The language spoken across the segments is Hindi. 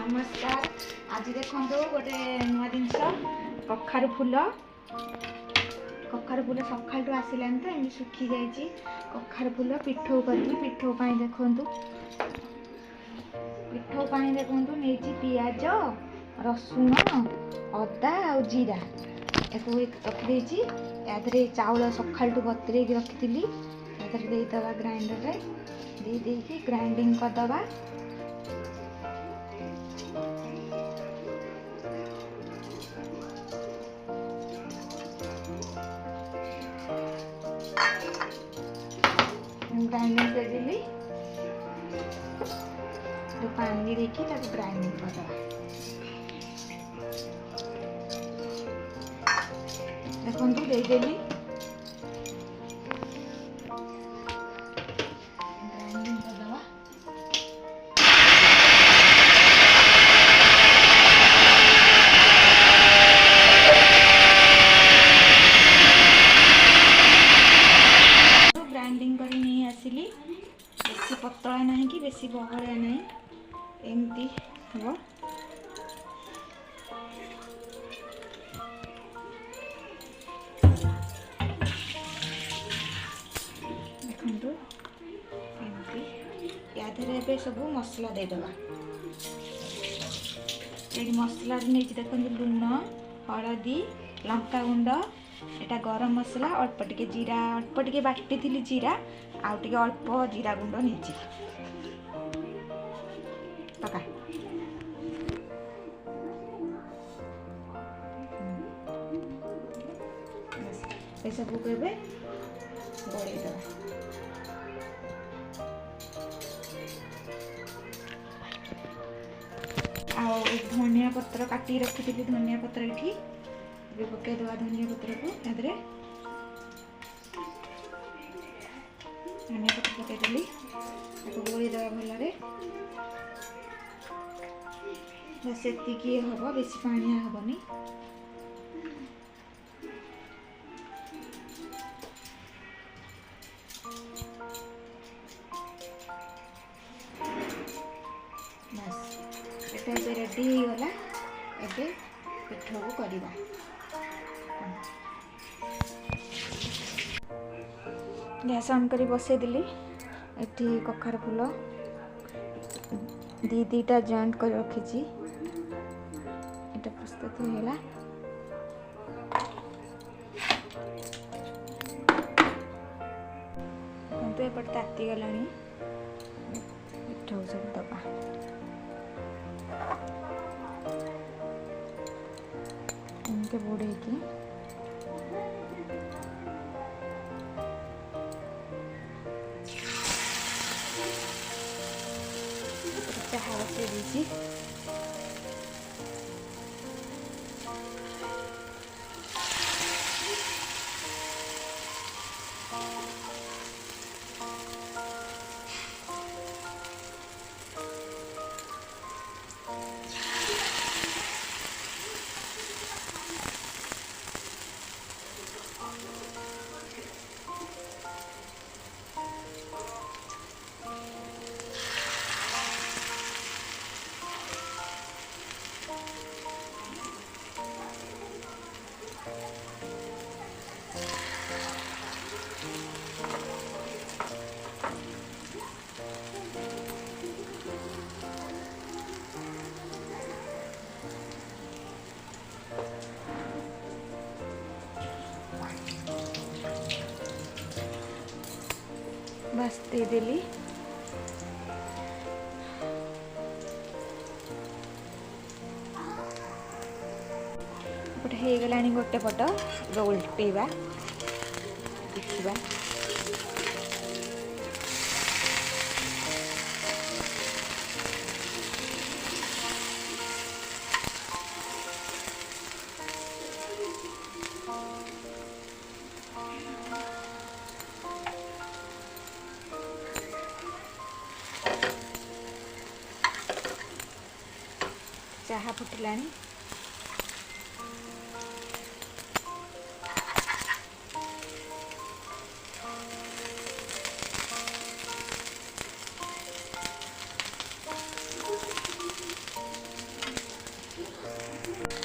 नमस्कार। आज देखो गोटे नुआ जिनस कखारु फूल सकाल आसलानी तो एमती सुखी जाइए। कखारु फूल पिठौ करी पिठौ देखु नहीं पियाज रसुण अदा और जीरा एक रखी यादे चाउल सकाल बतरे रखी देदवा ग्राइंडर दे ग्राइंडिंग करदे। ग्राइंडिंग कर देली तो पानी देखी ग्राइंडिंग करदे। देखो देदेली ग्राइंडिंग करदे। ग्राइंडिंग कर नहीं आसिली बेसी पतला नहीं कि बेसी बहलिया नहीं एमती हम। देखु एमती यादे सब मसला देदवा। ये मसला नहीं देखो लुण हलदी लंका गुंड एटा गरम मसला अल्प टिके जीरा अल्प टिके बाटी थी जीरा आउ टिके अल्प जीरा गुंड नहीं पका। ये सब को बढ़े धनिया पत्र काटी रखी थी धनिया पत्र ये पकईदे धनिया पत्र को यादे धनिया पत्र पकईदेली गोलीदे भल से हम बेसी पानिया हेनी। बस ये रेडी हो गला। एबे पिठा को करवा गैस ऑन करी बसईदेली। ये कखारु फूल दीटा जॉइंट कर रखी एटा प्रस्तुत होगा। तो एपटे ताती गला पिठा सब दबा। इनके बुड़े की चाह बसई दी। बस देदेली हो गला गोटे पट उल्टेवा देखा। चाहा फुटिलानी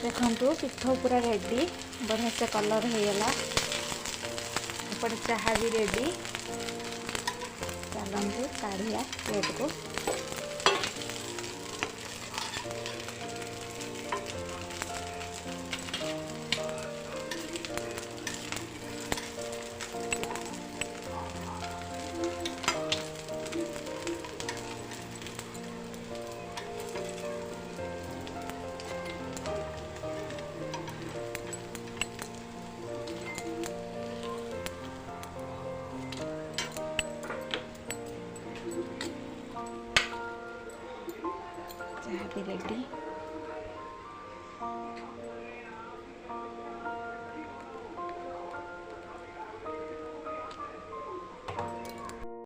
देखु पिठो पूरा रेडी बढ़िया से कलर हो गला एपटे चाहा भी रेडी चलतु काढ़िया प्लेट को चाहा भी रेडी।